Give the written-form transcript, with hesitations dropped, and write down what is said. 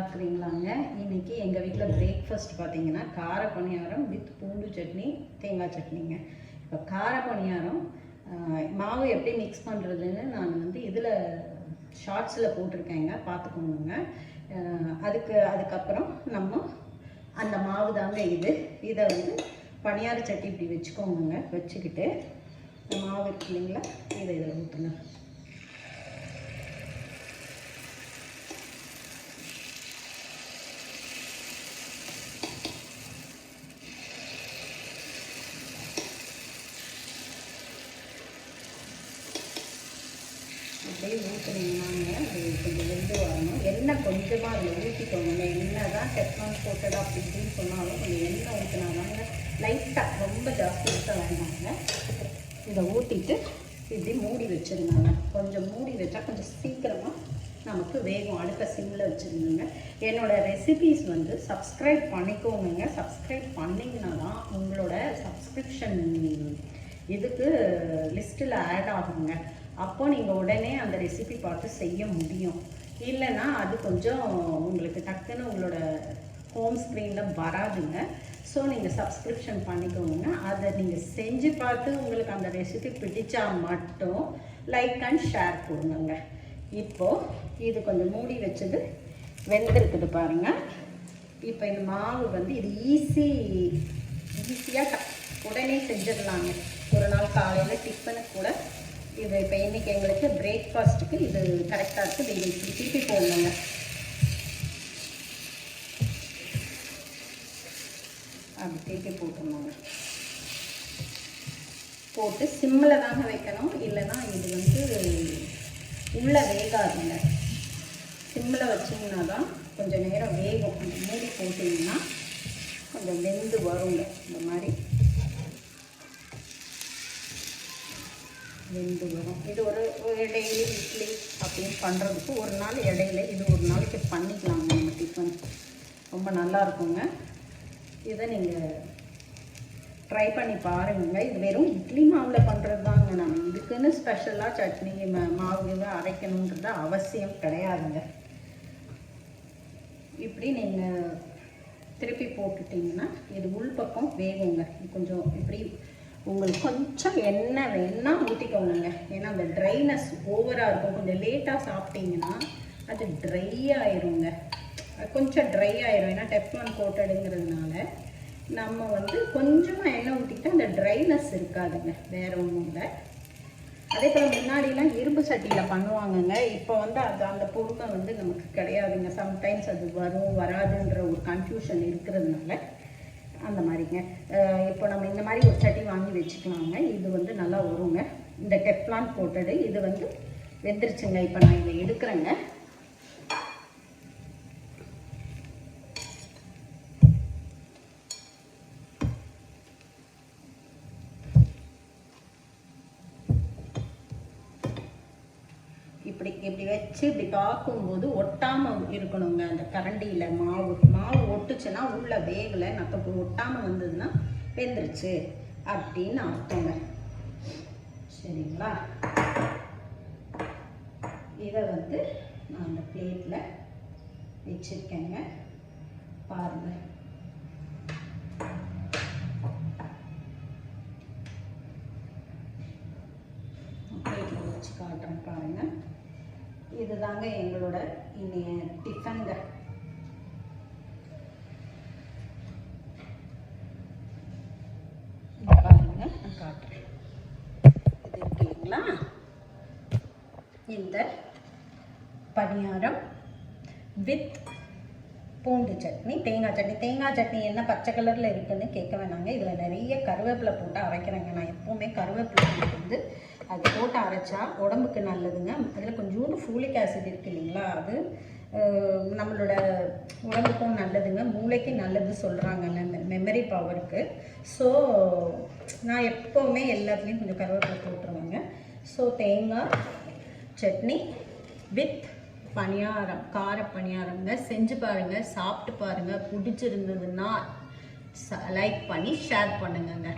இருக்கிறீங்களாங்க? இன்னைக்கு எங்கள் வீட்டில் பிரேக்ஃபாஸ்ட் பார்த்தீங்கன்னா கார பணியாரம் வித் பூண்டு சட்னி தேங்காய் சட்னிங்க. இப்போ கார பணியாரம் மாவு எப்படி மிக்ஸ் பண்ணுறதுன்னு நான் இதில் ஷார்ட்ஸில் போட்டிருக்கேங்க, பார்த்துக்கோங்க. அதுக்கப்புறம் நம்ம அந்த மாவு தாங்க இதை பணியார சட்டி இப்படி வச்சுக்கோங்க. வச்சுக்கிட்டு மாவு இருக்கு இல்லைங்களா, இதில் ஊற்றுங்க. அப்படியே ஊற்றுனீங்கன்னாங்க அது கொஞ்சம் வெந்து வரணும். எண்ணெய் கொஞ்சமாக அதில் ஊற்றிக்கோங்க. எண்ணெய் தான் டெஃப்லான் போட்டது அப்படி இப்படின்னு சொன்னாலும் கொஞ்சம் எண்ணெய் ஊற்றினாதாங்க, லைட்டாக ரொம்ப ஜாஸ்தி ஊற்ற வேண்டாங்க. இதை ஊற்றிட்டு இப்படி மூடி வச்சுருந்தாங்க. கொஞ்சம் மூடி வச்சா கொஞ்சம் சீக்கிரமாக நமக்கு வேகும். அடுத்த சிம்மில் வச்சுருந்துங்க. என்னோடய ரெசிபீஸ் சப்ஸ்கிரைப் பண்ணிக்கோங்க. சப்ஸ்கிரைப் பண்ணிங்கன்னா தான் உங்களோட சப்ஸ்கிரிப்ஷன் இதுக்கு லிஸ்ட்டில் ஆட் ஆகுங்க. அப்போ நீங்கள் உடனே அந்த ரெசிபி பார்த்து செய்ய முடியும். இல்லைன்னா அது கொஞ்சம் உங்களுக்கு டக்குன்னு உங்களோட ஹோம் ஸ்க்ரீனில் வராதுங்க. ஸோ நீங்கள் சப்ஸ்கிரிப்ஷன் பண்ணிக்கோங்க. அதை நீங்கள் செஞ்சு பார்த்து உங்களுக்கு அந்த ரெசிபி பிடிச்சா மட்டும் லைக் அண்ட் ஷேர் கொடுங்க. இப்போது இது கொஞ்சம் மூடி வச்சது வெந்திருக்குது பாருங்கள். இப்போ இந்த மாவு இது ஈஸியாக உடனே செஞ்சிடலாங்க. ஒரு நாள் காலையில் டிஃபனுக்கு கூட இது இப்போ இன்றைக்கி எங்களுக்கு பிரேக்ஃபாஸ்ட்டுக்கு இது கரெக்டாக இருக்குது. இது இப்படி திருப்பி போடணுங்க. அப்படி திருப்பி போட்டுருந்தாங்க. போட்டு சிம்மில் தாங்க வைக்கணும், இல்லைன்னா இது உள்ளே வேகாதுங்க. சிம்மில் வச்சிங்கன்னா தான் கொஞ்சம் நேரம் வேகும். அந்த மூடி போட்டிங்கன்னா கொஞ்சம் வெந்து வருங்க. இந்த மாதிரி வெந்து வரும். இது ஒரு டெய்லி இட்லி அப்படின்னு பண்ணுறதுக்கு ஒரு நாள் இடையில இது ஒரு நாளைக்கு பண்ணிக்கலாங்க. நம்ம டிஃபன் ரொம்ப நல்லா இருக்குங்க. இதை நீங்கள் ட்ரை பண்ணி பாருங்க. இது வெறும் இட்லி மாவில் பண்ணுறது தாங்க. நம்ம இதுக்குன்னு ஸ்பெஷலாக சட்னி மாவு அரைக்கணுன்றது அவசியம் கிடையாதுங்க. இப்படி நீங்கள் திருப்பி போட்டுட்டிங்கன்னா இது உள்பக்கம் வேகுங்க. கொஞ்சம் இப்படி உங்களுக்கு கொஞ்சம் எண்ணெய் வேணா ஊற்றிக்கோங்க. ஏன்னா அந்த ட்ரைனஸ் ஓவராக இருக்கும். கொஞ்சம் லேட்டாக சாப்பிட்டீங்கன்னா அது ட்ரை ஆயிருங்க. கொஞ்சம் ட்ரை ஆயிரும். ஏன்னா டெஃப்லான் கோட்டடுங்கிறதுனால நம்ம கொஞ்சமாக எண்ணெய் ஊற்றிக்கிட்டு அந்த ட்ரைனஸ் இருக்காதுங்க. வேற ஒன்றும் இல்லை. அதே போல் முன்னாடிலாம் இரும்பு சட்டியில் பண்ணுவாங்கங்க. இப்போ அது அந்த பொறுமை நமக்கு கிடையாதுங்க. சம்டைம்ஸ் அது வரும் வராதுன்ற ஒரு கன்ஃபியூஷன் இருக்கிறதுனால அந்த மாதிரிங்க. இப்போ நம்ம இந்த மாதிரி ஒரு சட்டி வாங்கி வச்சுக்கலாங்க. இது நல்லா வருங்க. இந்த டெஃப்லான் போட்டது இது வெந்துருச்சுங்க. இப்போ நான் இதை எடுக்கிறேங்க. இப்படி வச்சு இப்படி பார்க்கும்போது ஒட்டாமல் இருக்கணுங்க. அந்த கரண்டியில் மாவு ஒட்டுச்சுன்னா உள்ள வேகலை, நத்தப்பு ஒட்டாமல் வந்ததுன்னா வெந்துருச்சு அப்படின்னு அர்த்தங்க. சரிங்களா? இதை நான் அந்த பிளேட்டில் வச்சுருக்கேங்க. பாருங்கள். பிளேட்டில் வச்சு காட்டுறேன் பாருங்கள். இதுதாங்க எங்களோட இன்னைய டிஃபனுங்க. பாருங்க, நான் காட்டுறேன். இது இருக்குங்களா, இந்த பணியாரம் வித் பூண்டு சட்னி தேங்காய் சட்னி. தேங்காய் சட்னி என்ன பச்சை கலரில் இருக்குன்னு கேட்க வேணாங்க. இதில் நிறைய கருவேப்பிலை போட்டு அரைக்கிறேங்க. நான் எப்போவுமே கருவேப்பிலை அது போட்டு அரைச்சா உடம்புக்கு நல்லதுங்க. அதில் கொஞ்சோண்டு ஃபோலிக் ஆசிட் இருக்குது இல்லைங்களா, அது நம்மளோட உடம்புக்கும் நல்லதுங்க. மூளைக்கு நல்லது சொல்கிறாங்க, அந்த மெமரி பவருக்கு. ஸோ நான் எப்போவுமே எல்லாத்துலேயும் கொஞ்சம் கருவேப்பிலை போட்டுருவேங்க. ஸோ தேங்காய் சட்னி வித் பணியாரம், கார பணியாரங்க. செஞ்சு பாருங்கள், சாப்பிட்டு பாருங்கள். பிடிச்சிருந்ததுன்னா லைக் பண்ணி ஷேர் பண்ணுங்க.